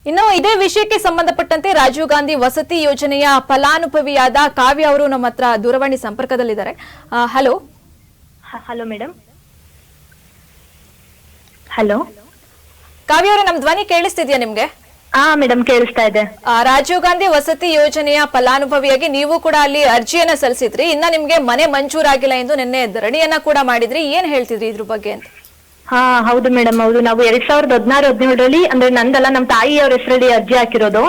ಇನ್ನು ಇದೇ ವಿಷಯಕ್ಕೆ ಸಂಬಂಧಪಟ್ಟಂತೆ ರಾಜೀವ್ ಗಾಂಧಿ ವಸತಿ ಯೋಜನೆಯ ಫಲಾನುಭವಿಯಾದ ಕಾವ್ಯ ಅವರು ನಮ್ಮ ಹತ್ರ ದೂರವಾಣಿ ಸಂಪರ್ಕದಲ್ಲಿದ್ದಾರೆ. Hello hello madam. ಹಲೋ ಕಾವ್ಯ ಅವರು, ನಮ್ಮ ಧ್ವನಿ ಕೇಳಿಸ್ತಿದ್ಯಾ ನಿಮ್ಗೆ? ಮೇಡಮ್ ಕೇಳಿಸ್ತಾ ಇದೆ. ರಾಜೀವ್ ಗಾಂಧಿ ವಸತಿ ಯೋಜನೆಯ ಫಲಾನುಭವಿಯಾಗಿ ನೀವು ಕೂಡ ಅಲ್ಲಿ ಅರ್ಜಿಯನ್ನ ಸಲ್ಲಿಸಿದ್ರಿ. ಇನ್ನ ನಿಮ್ಗೆ ಮನೆ ಮಂಜೂರಾಗಿಲ್ಲ ಎಂದು ನಿನ್ನೆ ಧರಣಿಯನ್ನ ಕೂಡ ಮಾಡಿದ್ರಿ. ಏನ್ ಹೇಳ್ತಿದ್ರಿ ಇದ್ರ ಬಗ್ಗೆ ಅಂತ? ಹೌದು ಮೇಡಮ್, ಹೌದು. ನಾವು 2016-17ರಲ್ಲಿ ಅಂದ್ರೆ ನಂದಲ್ಲ, ನಮ್ ತಾಯಿಯವ್ರ ಹೆಸರಲ್ಲಿ ಅರ್ಜಿ ಹಾಕಿರೋದು.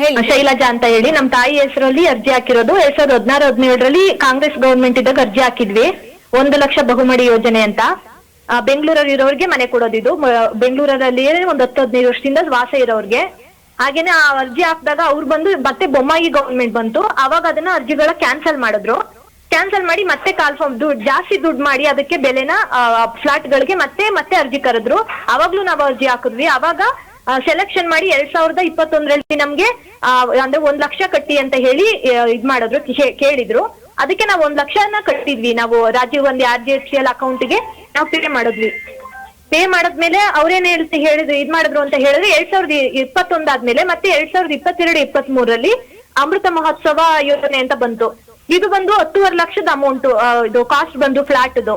ಹೇಳಿ. ಶೈಲಜಾ ಅಂತ ಹೇಳಿ ನಮ್ ತಾಯಿ ಹೆಸರಲ್ಲಿ ಅರ್ಜಿ ಹಾಕಿರೋದು. 2016-17ರಲ್ಲಿ ಕಾಂಗ್ರೆಸ್ ಗವರ್ಮೆಂಟ್ ಇದ್ದಾಗ ಅರ್ಜಿ ಹಾಕಿದ್ವಿ. 1 ಲಕ್ಷ ಬಹುಮಡಿ ಯೋಜನೆ ಅಂತ. ಬೆಂಗಳೂರಲ್ಲಿ ಇರೋರ್ಗೆ ಮನೆ ಕೊಡೋದಿದು. ಬೆಂಗಳೂರಲ್ಲಿ ಒಂದ್ 10-15 ವರ್ಷದಿಂದ ವಾಸ ಇರೋರ್ಗೆ. ಹಾಗೇನೆ ಆ ಅರ್ಜಿ ಹಾಕಿದಾಗ ಅವ್ರು ಬಂದು ಮತ್ತೆ ಬೊಮ್ಮಾಯಿ ಗವರ್ಮೆಂಟ್ ಬಂತು. ಅವಾಗ ಅದನ್ನ ಅರ್ಜಿಗಳ ಕ್ಯಾನ್ಸಲ್ ಮಾಡಿದ್ರು. ಕ್ಯಾನ್ಸಲ್ ಮಾಡಿ ಮತ್ತೆ ಕಾಲ್ಫಾರ್ಮ್ ಜಾಸ್ತಿ ದುಡ್ಡು ಮಾಡಿ ಅದಕ್ಕೆ ಬೆಲೆನ ಫ್ಲಾಟ್ ಗಳಿಗೆ ಮತ್ತೆ ಅರ್ಜಿ ಕರೆದ್ರು. ಅವಾಗ್ಲೂ ನಾವು ಅರ್ಜಿ ಹಾಕಿದ್ವಿ. ಅವಾಗ ಸೆಲೆಕ್ಷನ್ ಮಾಡಿ 2021ರಲ್ಲಿ ನಮ್ಗೆ ಅಂದ್ರೆ 1 ಲಕ್ಷ ಕಟ್ಟಿ ಅಂತ ಹೇಳಿ ಇದ್ ಮಾಡಿದ್ರು, ಕೇಳಿದ್ರು. ಅದಕ್ಕೆ ನಾವು 1 ಲಕ್ಷನ ಕಟ್ಟಿದ್ವಿ. ನಾವು ರಾಜೀವ್ ಗಾಂಧಿ RGHCL ಅಕೌಂಟ್ಗೆ ನಾವು ಪೇ ಮಾಡಿದ್ವಿ. ಪೇ ಮಾಡದ್ಮೇಲೆ ಅವ್ರೇನ್ ಹೇಳಿದ್ರು ಇದ್ ಮಾಡಿದ್ರು ಅಂತ ಹೇಳಿದ್ರೆ 2021 ಆದ್ಮೇಲೆ ಮತ್ತೆ 2022-23ರಲ್ಲಿ ಅಮೃತ ಮಹೋತ್ಸವ ಯೋಜನೆ ಅಂತ ಬಂತು. ಇದು ಬಂದು 10.5 ಲಕ್ಷದ ಅಮೌಂಟ್ ಇದು ಕಾಸ್ಟ್ ಬಂದು ಫ್ಲಾಟ್ದು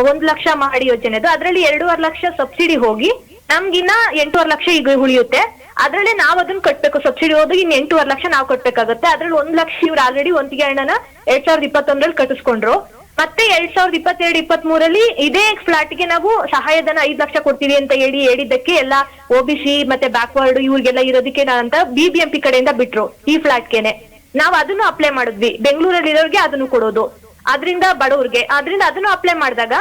1 ಲಕ್ಷ ಮಾಡಿ ಯೋಜನೆದು. ಅದ್ರಲ್ಲಿ 2.5 ಲಕ್ಷ ಸಬ್ಸಿಡಿ ಹೋಗಿ ನಮ್ಗಿನ್ನ 8.5 ಲಕ್ಷ ಈಗ ಉಳಿಯುತ್ತೆ. ಅದ್ರಲ್ಲೇ ನಾವ್ ಅದನ್ನ ಕಟ್ಬೇಕು. ಸಬ್ಸಿಡಿ ಹೋಗಿ ಇನ್ 8.5 ಲಕ್ಷ ನಾವ್ ಕಟ್ಬೇಕಾಗುತ್ತೆ. ಅದ್ರಲ್ಲಿ 1 ಲಕ್ಷ ಇವ್ರು ಆಲ್ರೆಡಿ ಒಂದಿಗೆ ಹಣನ 2021ರಲ್ಲಿ ಕಟ್ಟಿಸ್ಕೊಂಡ್ರು. ಮತ್ತೆ 2022-23ರಲ್ಲಿ ಇದೇ ಫ್ಲಾಟ್ಗೆ ನಾವು ಸಹಾಯಧನ 5 ಲಕ್ಷ ಕೊಡ್ತೀವಿ ಅಂತ ಹೇಳಿದ್ದಕ್ಕೆ ಎಲ್ಲ OBC ಮತ್ತೆ ಬ್ಯಾಕ್ವರ್ಡ್ ಇವ್ರಿಗೆಲ್ಲ ಇರೋದಕ್ಕೆ ಅಂತ BBMP ಕಡೆಯಿಂದ ಬಿಟ್ರು ಈ ಫ್ಲಾಟ್ಗೆನೆ. ನಾವ್ ಅದನ್ನು ಅಪ್ಲೈ ಮಾಡಿದ್ವಿ. ಬೆಂಗಳೂರಲ್ಲಿ ಇರೋರ್ಗೆ ಅದನ್ನು ಕೊಡೋದು, ಅದ್ರಿಂದ ಬಡವ್ರಿಗೆ. ಅದ್ರಿಂದ ಅದನ್ನು ಅಪ್ಲೈ ಮಾಡಿದಾಗ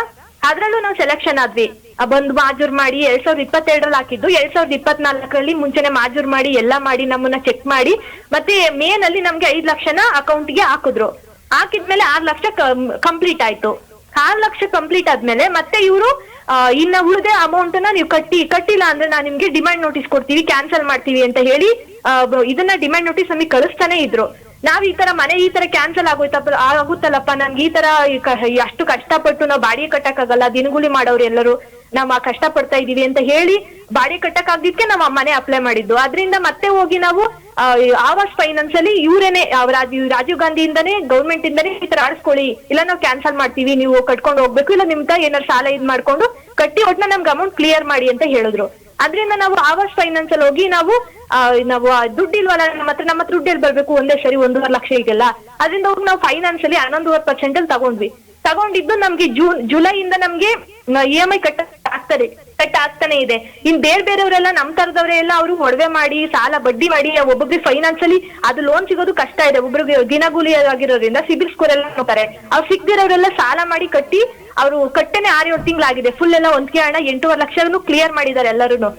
ಅದ್ರಲ್ಲೂ ನಾವು ಸೆಲೆಕ್ಷನ್ ಆದ್ವಿ. ಬಂದು ಮಾಜೂರ್ ಮಾಡಿ 2022ರಲ್ಲಿ ಹಾಕಿದ್ದು. 2024ರಲ್ಲಿ ಮುಂಚೆನೆ ಮಾಜೂರ್ ಮಾಡಿ ಎಲ್ಲಾ ಮಾಡಿ ನಮ್ಮನ್ನ ಚೆಕ್ ಮಾಡಿ ಮತ್ತೆ ಮೇನಲ್ಲಿ ನಮ್ಗೆ 5 ಲಕ್ಷನ ಅಕೌಂಟ್ಗೆ ಹಾಕಿದ್ರು. ಹಾಕಿದ್ಮೇಲೆ 6 ಲಕ್ಷ ಕಂಪ್ಲೀಟ್ ಆಯ್ತು. 6 ಲಕ್ಷ ಕಂಪ್ಲೀಟ್ ಆದ್ಮೇಲೆ ಮತ್ತೆ ಇವರು ಇನ್ನ ಉಳಿದ ಅಮೌಂಟ್ ನ ನೀವು ಕಟ್ಟಿಲ್ಲ ಅಂದ್ರೆ ನಾನ್ ನಿಮ್ಗೆ ಡಿಮ್ಯಾಂಡ್ ನೋಟಿಸ್ ಕೊಡ್ತೀವಿ, ಕ್ಯಾನ್ಸಲ್ ಮಾಡ್ತೀವಿ ಅಂತ ಹೇಳಿ ಇದನ್ನ ಡಿಮ್ಯಾಂಡ್ ನೋಟಿಸ್ ನಮಗೆ ಕಳಿಸ್ತಾನೆ ಇದ್ರು. ನಾವ್ ಈ ತರ ಮನೆ ಈ ತರ ಕ್ಯಾನ್ಸಲ್ ಆಗುತ್ತಲ್ಲಪ್ಪ, ನಮ್ಗೆ ಈ ತರ ಅಷ್ಟು ಕಷ್ಟಪಟ್ಟು ನಾವು ಬಾಡಿಗೆ ಕಟ್ಟಕ್ಕಾಗಲ್ಲ, ದಿನಗೂಲಿ ಮಾಡೋರು ಎಲ್ಲರೂ ನಾವು ಕಷ್ಟ ಪಡ್ತಾ ಇದೀವಿ ಅಂತ ಹೇಳಿ ಬಾಡಿಗೆ ಕಟ್ಟಕ್ ಆಗಿದ್ಕೆ ನಾವು ಮನೆ ಅಪ್ಲೈ ಮಾಡಿದ್ದು. ಅದ್ರಿಂದ ಮತ್ತೆ ಹೋಗಿ ನಾವು ಆವಾಸ್ ಫೈನಾನ್ಸ್ ಅಲ್ಲಿ ಇವರೇನೆ ರಾಜೀವ್ ಗಾಂಧಿಯಿಂದಾನೇ ಗೌರ್ಮೆಂಟ್ ಇಂದಾನೇ ಈ ತರ ಆಡಿಸ್ಕೊಳ್ಳಿ, ಇಲ್ಲ ನಾವು ಕ್ಯಾನ್ಸಲ್ ಮಾಡ್ತೀವಿ, ನೀವು ಕಟ್ಕೊಂಡು ಹೋಗ್ಬೇಕು, ಇಲ್ಲ ನಿಮ್ಗೆ ಏನಾರು ಸಾಲ ಇದ್ ಮಾಡ್ಕೊಂಡು ಕಟ್ಟಿ ಒಟ್ನ ನಮ್ಗೆ ಅಮೌಂಟ್ ಕ್ಲಿಯರ್ ಮಾಡಿ ಅಂತ ಹೇಳಿದ್ರು. ಅದ್ರಿಂದ ನಾವು ಆವಾಸ್ ಫೈನಾನ್ಸ್ ಅಲ್ಲಿ ಹೋಗಿ ನಾವು ದುಡ್ಡಿಲ್ವಲ್ಲ ನಮ್ಮ ಹತ್ರ ದುಡ್ಡಲ್ಲಿ ಬರ್ಬೇಕು ಒಂದೇ ಸರಿ 1.5 ಲಕ್ಷ ಈಗೆಲ್ಲ. ಅದ್ರಿಂದ ಹೋಗಿ ನಾವು ಫೈನಾನ್ಸ್ ಅಲ್ಲಿ 11.5% ಅಲ್ಲಿ ತಗೊಂಡಿದ್ದು ನಮ್ಗೆ ಜುಲೈಯಿಂದ ನಮ್ಗೆ EMI ಕಟ್ ಆಗ್ತಾನೆ ಇದೆ. ಇನ್ ಬೇರೆಯವರೆಲ್ಲ ನಮ್ ತರದವರೆಲ್ಲ ಅವರು ಒಡವೆ ಮಾಡಿ ಸಾಲ ಬಡ್ಡಿ ಮಾಡಿ ಒಬ್ಬೊಬ್ರಿಗೆ ಫೈನಾನ್ಸ್ ಅಲ್ಲಿ ಅದು ಲೋನ್ ಸಿಗೋದು ಕಷ್ಟ ಇದೆ. ಒಬ್ಬರಿಗೆ ದಿನಗೂಲಿ ಆಗಿರೋದ್ರಿಂದ ಸಿಬಿಲ್ ಸ್ಕೋರ್ ಎಲ್ಲ ನೋಡ್ತಾರೆ. ಅವ್ರು ಸಿಗ್ದಿರೋರೆಲ್ಲ ಸಾಲ ಮಾಡಿ ಕಟ್ಟಿ ಅವರು ಕಟ್ಟೆನೆ 6-7 ತಿಂಗಳಾಗಿದೆ. ಫುಲ್ ಎಲ್ಲ ಒಂದ್ಕೆ ಹಣ 8.5 ಲಕ್ಷನು ಕ್ಲಿಯರ್ ಮಾಡಿದ್ದಾರೆ ಎಲ್ಲರೂ.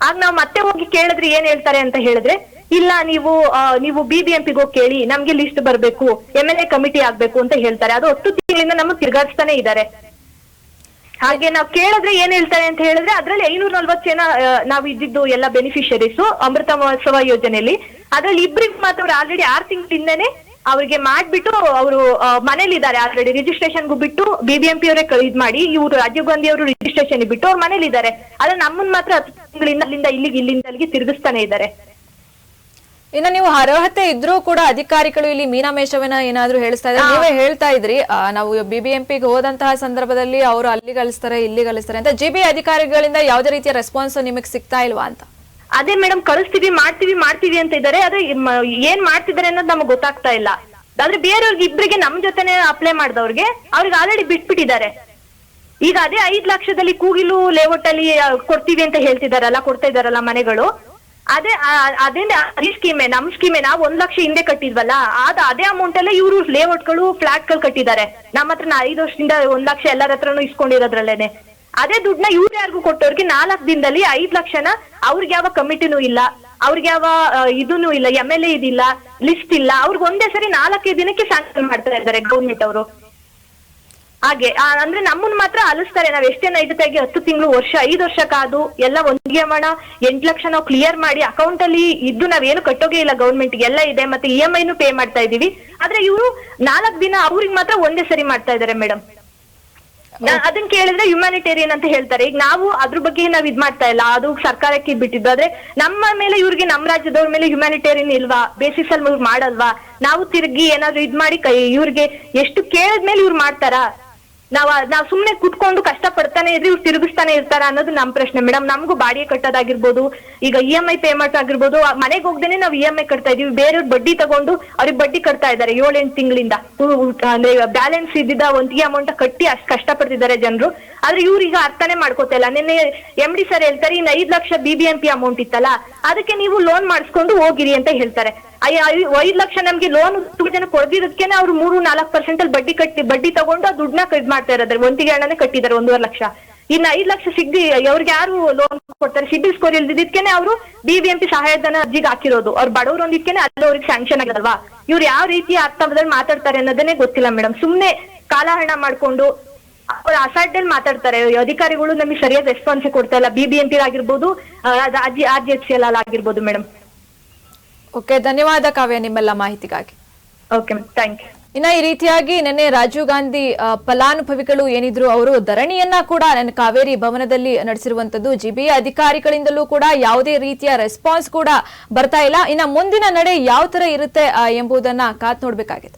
ಆಗ ನಾವ್ ಮತ್ತೆ ಹೋಗಿ ಕೇಳಿದ್ರೆ ಏನ್ ಹೇಳ್ತಾರೆ ಅಂತ ಹೇಳಿದ್ರೆ, ಇಲ್ಲ ನೀವು BBMPಗೆ ಹೋಗಿ ಕೇಳಿ, ನಮ್ಗೆ ಲಿಸ್ಟ್ ಬರ್ಬೇಕು, MLA ಕಮಿಟಿ ಆಗ್ಬೇಕು ಅಂತ ಹೇಳ್ತಾರೆ. ಅದು 10 ತಿಂಗಳಿಂದ ನಮಗ್ ತಿರ್ಗಾಡ್ಸ್ತಾನೆ ಇದ್ದಾರೆ. ಹಾಗೆ ನಾವ್ ಕೇಳಿದ್ರೆ ಏನ್ ಹೇಳ್ತಾರೆ ಅಂತ ಹೇಳಿದ್ರೆ, ಅದ್ರಲ್ಲಿ 540 ಜನ ನಾವ್ ಇದ್ದಿದ್ದು ಎಲ್ಲ ಬೆನಿಫಿಷರೀಸ್ ಅಮೃತ ಮಹೋತ್ಸವ ಯೋಜನೆಯಲ್ಲಿ. ಅದ್ರಲ್ಲಿ ಇಬ್ರಿಗೆ ಮಾತ್ರ ಅವ್ರು ಆಲ್ರೆಡಿ 6 ತಿಂಗಳಿಂದನೇ ಅವ್ರಿಗೆ ಮಾಡ್ಬಿಟ್ಟು ಅವರು ಮನೇಲಿ ಇದ್ದಾರೆ. ಆಲ್ರೆಡಿ ರಿಜಿಸ್ಟ್ರೇಷನ್ಗೂ ಬಿಟ್ಟು BBMP ಅವರೇ ಇದ್ ಮಾಡಿ ಇವ್ರು ರಾಜೀವ್ ಗಾಂಧಿ ಅವರು ರಿಜಿಸ್ಟ್ರೇಷನ್ ಬಿಟ್ಟು ಅವ್ರ ಮನೇಲಿ ಇದ್ದಾರೆ. ಆದ್ರೆ ನಮ್ಮನ್ ಮಾತ್ರ 10 ತಿಂಗಳಿಂದ ಇಲ್ಲಿಂದ ಅಲ್ಲಿಗೆ ತಿರುಗಿಸ್ತಾನೆ ಇದ್ದಾರೆ. ಇನ್ನು ನೀವು ಅರ್ಹತೆ ಇದ್ರೂ ಕೂಡ ಅಧಿಕಾರಿಗಳು ಇಲ್ಲಿ ಮೀನಾಮೇಷವನ್ನ ಏನಾದ್ರು ಹೇಳಿಸ್ತಾ ಇದ್ರೆ, ನೀವೇ ಹೇಳ್ತಾ ಇದ್ರಿ ನಾವು BBMPಗೆ ಹೋದಂತಹ ಸಂದರ್ಭದಲ್ಲಿ ಅವರು ಅಲ್ಲಿ ಕಳಿಸ್ತಾರೆ ಇಲ್ಲಿ ಕಳಿಸ್ತಾರೆ ಅಂತ. GB ಅಧಿಕಾರಿಗಳಿಂದ ಯಾವುದೇ ರೀತಿಯ ರೆಸ್ಪಾನ್ಸ್ ನಿಮಗೆ ಸಿಗ್ತಾ ಇಲ್ವಾ ಅಂತ? ಅದೇ ಮೇಡಮ್, ಕಳಿಸ್ತೀವಿ ಮಾಡ್ತೀವಿ ಅಂತ ಇದ್ದಾರೆ. ಆದ್ರೆ ಏನ್ ಮಾಡ್ತಿದ್ದಾರೆ ಅನ್ನೋದು ನಮಗ್ ಗೊತ್ತಾಗ್ತಾ ಇಲ್ಲ. ಆದ್ರೆ ಬೇರೆಯವ್ರಿಗೆ ಇಬ್ರಿಗೆ ನಮ್ ಜೊತೆನೆ ಅಪ್ಲೈ ಮಾಡಿದವ್ರಿಗೆ ಅವ್ರಿಗೆ ಆಲ್ರೆಡಿ ಬಿಟ್ಬಿಟ್ಟಿದ್ದಾರೆ. ಈಗ ಅದೇ 5 ಲಕ್ಷದಲ್ಲಿ ಕೂಗಿಲು ಲೇಔಟ್ ಅಲ್ಲಿ ಕೊಡ್ತೀವಿ ಅಂತ ಹೇಳ್ತಿದಾರಲ್ಲ, ಕೊಡ್ತಾ ಇದಾರಲ್ಲ ಮನೆಗಳು. ಅದೇ ಸ್ಕೀಮೆ ನಮ್ ಸ್ಕೀಮೆ. ನಾವು 1 ಲಕ್ಷ ಹಿಂದೆ ಕಟ್ಟಿದ್ವಲ್ಲ, ಅದೇ ಅಮೌಂಟ್ ಎಲ್ಲ ಇವರು ಲೇಔಟ್ಗಳು ಫ್ಲಾಟ್ಗಳು ಕಟ್ಟಿದ್ದಾರೆ. ನಮ್ಮ ಹತ್ರ 5 ವರ್ಷದಿಂದ 1 ಲಕ್ಷ ಎಲ್ಲರ ಹತ್ರನು ಇಸ್ಕೊಂಡಿರೋದ್ರಲ್ಲೇನೆ. ಅದೇ ದುಡ್ಡನ್ನ ಇವ್ರು ಯಾರಿಗೂ ಕೊಟ್ಟವ್ರಿಗೆ 4 ದಿನದಲ್ಲಿ 5 ಲಕ್ಷನ ಅವ್ರಿಗೆ ಯಾವ ಕಮಿಟಿನೂ ಇಲ್ಲ, ಅವ್ರಿಗೆ ಯಾವ ಇದೂನು ಇಲ್ಲ, MLA ಇದಿಲ್ಲ, ಲಿಸ್ಟ್ ಇಲ್ಲ. ಅವ್ರಿಗೆ ಒಂದೇ ಸರಿ 4 ದಿನಕ್ಕೆ ಸ್ಯಾಂಕ್ಷನ್ ಮಾಡ್ತಾ ಇದ್ದಾರೆ ಗೌರ್ಮೆಂಟ್ ಅವರು. ಹಾಗೆ ಅಂದ್ರೆ ನಮ್ಮನ್ ಮಾತ್ರ ಅಲಿಸ್ತಾರೆ. ನಾವ್ ಎಷ್ಟೇನ 10 ತಿಂಗಳು 5 ವರ್ಷ ಕಾದು ಎಲ್ಲ ಒಂದಿಗೆ ಮಾಡ 8 ಲಕ್ಷ ನಾವು ಕ್ಲಿಯರ್ ಮಾಡಿ ಅಕೌಂಟ್ ಅಲ್ಲಿ ಇದ್ದು ನಾವೇನು ಕಟ್ಟೋಗೆ ಇಲ್ಲ, ಗೌರ್ಮೆಂಟ್ಗೆ ಎಲ್ಲ ಇದೆ, ಮತ್ತೆ EMIನೂ ಪೇ ಮಾಡ್ತಾ ಇದೀವಿ. ಆದ್ರೆ ಇವರು 4 ದಿನ ಅವ್ರಿಗೆ ಮಾತ್ರ ಒಂದೇ ಸರಿ ಮಾಡ್ತಾ ಇದಾರೆ ಮೇಡಮ್. ಅದನ್ನ ಕೇಳಿದ್ರೆ ಹ್ಯುಮ್ಯಾನಿಟೇರಿಯನ್ ಅಂತ ಹೇಳ್ತಾರೆ. ಈಗ ನಾವು ಅದ್ರ ಬಗ್ಗೆ ನಾವ್ ಇದ್ ಮಾಡ್ತಾ ಇಲ್ಲ, ಅದು ಸರ್ಕಾರಕ್ಕೆ ಬಿಟ್ಟಿದ್ದು. ಆದ್ರೆ ನಮ್ಮ ಮೇಲೆ ಇವ್ರಿಗೆ, ನಮ್ಮ ರಾಜ್ಯದವ್ರ ಮೇಲೆ ಹ್ಯುಮ್ಯಾನಿಟೇರಿಯನ್ ಇಲ್ವಾ, ಬೇಸಿಸ್ ಅಲ್ಲಿ ಇವ್ರು ಮಾಡಲ್ವಾ? ನಾವು ತಿರ್ಗಿ ಏನಾದ್ರು ಇದ್ ಮಾಡಿ ಇವ್ರಿಗೆ ಎಷ್ಟು ಕೇಳದ್ಮೇಲೆ ಇವ್ರು ಮಾಡ್ತಾರಾ? ನಾವ್ ಸುಮ್ನೆ ಕುತ್ಕೊಂಡು ಕಷ್ಟ ಪಡ್ತಾನೆ ಇದ್ರೆ ಇವ್ರು ತಿರುಗಿಸ್ತಾನೆ ಇರ್ತಾರ ಅನ್ನೋದು ನಮ್ ಪ್ರಶ್ನೆ ಮೇಡಮ್. ನಮಗೂ ಬಾಡಿಗೆ ಕಟ್ಟೋದಾಗಿರ್ಬೋದು, ಈಗ EMI ಪೇಮೆಂಟ್ ಆಗಿರ್ಬೋದು, ಮನೆಗೆ ಹೋಗ್ದೇನೆ ನಾವು EMI ಕಟ್ತಾ ಇದೀವಿ. ಬೇರೆಯವ್ರ ಬಡ್ಡಿ ತಗೊಂಡು ಅವ್ರಿಗೆ ಬಡ್ಡಿ ಕಟ್ತಾ ಇದಾರೆ 7-8 ತಿಂಗಳಿಂದ. ಅಂದ್ರೆ ಬ್ಯಾಲೆನ್ಸ್ ಇದ್ದಿದ್ದ ಒಂದ್ ಅಮೌಂಟ್ ಕಟ್ಟಿ ಅಷ್ಟ್ ಕಷ್ಟ ಪಡ್ತಿದ್ದಾರೆ ಜನರು. ಆದ್ರೆ ಇವ್ರೀಗ ಅರ್ಥನೇ ಮಾಡ್ಕೋತಾ ಇಲ್ಲ. ನಿನ್ನೆ MD ಸರ್ ಹೇಳ್ತಾರೆ, ಇನ್ನು 5 ಲಕ್ಷ BBMP ಅಮೌಂಟ್ ಇತ್ತಲ್ಲ, ಅದಕ್ಕೆ ನೀವು ಲೋನ್ ಮಾಡಿಸ್ಕೊಂಡು ಹೋಗಿರಿ ಅಂತ ಹೇಳ್ತಾರೆ. 5 ಲಕ್ಷ ನಮ್ಗೆ ಲೋನ್ ಜನ ಕೊಡ್ದಿದ್ದಕ್ಕೇನೆ ಅವ್ರು 3-4% ಅಲ್ಲಿ ಬಡ್ಡಿ ತಗೊಂಡು ಆ ದುಡ್ಡನ್ನ ಇದ್ ಮಾಡ್ತಾ ಇರೋದ್ರೆ ಒಂದಿಗೆ ಹಣನೇ ಕಟ್ಟಿದ್ದಾರೆ 1.5 ಲಕ್ಷ. ಇನ್ನು 5 ಲಕ್ಷ ಅವ್ರಿಗೆ ಯಾರು ಲೋನ್ ಕೊಡ್ತಾರೆ? ಸಿಬಿಲ್ ಸ್ಕೋರ್ ಇಲ್ದಿದ್ದಕ್ಕೇನೆ ಅವರು BBMP ಸಹಾಯಧನ ಅರ್ಜಿಗೆ ಹಾಕಿರೋದು. ಅವ್ರು ಬಡವರು ಅಂದಿದ್ಕೇನೆ ಅಲ್ಲಿ ಅವ್ರಿಗೆ ಸ್ಯಾಂಕ್ಷನ್ ಆಗಿರಲ್ವಾ? ಇವ್ರು ಯಾವ ರೀತಿ ಅರ್ಥದಲ್ಲಿ ಮಾತಾಡ್ತಾರೆ ಅನ್ನೋದನ್ನೇ ಗೊತ್ತಿಲ್ಲ ಮೇಡಮ್. ಸುಮ್ನೆ ಕಾಲಹರಣ ಮಾಡ್ಕೊಂಡು ಅವ್ರ ಅಸಾಡ್ಯಲ್ಲಿ ಮಾತಾಡ್ತಾರೆ. ಅಧಿಕಾರಿಗಳು ನಮಗೆ ಸರಿಯಾದ ರೆಸ್ಪಾನ್ಸ್ ಕೊಡ್ತಾ ಇಲ್ಲ. BBMP ಆಗಿರ್ಬೋದು, RGHCL ಆಗಿರ್ಬೋದು ಮೇಡಮ್. ಓಕೆ, ಧನ್ಯವಾದ ಕಾವ್ಯ ನಿಮ್ಮೆಲ್ಲ ಮಾಹಿತಿಗಾಗಿ. Okay, thank you. ಇನ್ನ ಈ ರೀತಿಯಾಗಿ ನಿನ್ನೆ ರಾಜೀವ್ ಗಾಂಧಿ ಫಲಾನುಭವಿಗಳು ಏನಿದ್ರು ಅವರು ಧರಣಿಯನ್ನ ಕೂಡ ಕಾವೇರಿ ಭವನದಲ್ಲಿ ನಡೆಸಿರುವಂತದ್ದು. GBA ಅಧಿಕಾರಿಗಳಿಂದಲೂ ಕೂಡ ಯಾವುದೇ ರೀತಿಯ ರೆಸ್ಪಾನ್ಸ್ ಕೂಡ ಬರ್ತಾ ಇಲ್ಲ. ಇನ್ನ ಮುಂದಿನ ನಡೆ ಯಾವ ತರ ಇರುತ್ತೆ ಎಂಬುದನ್ನ ಕಾತ್ ನೋಡ್ಬೇಕಾಗಿದೆ.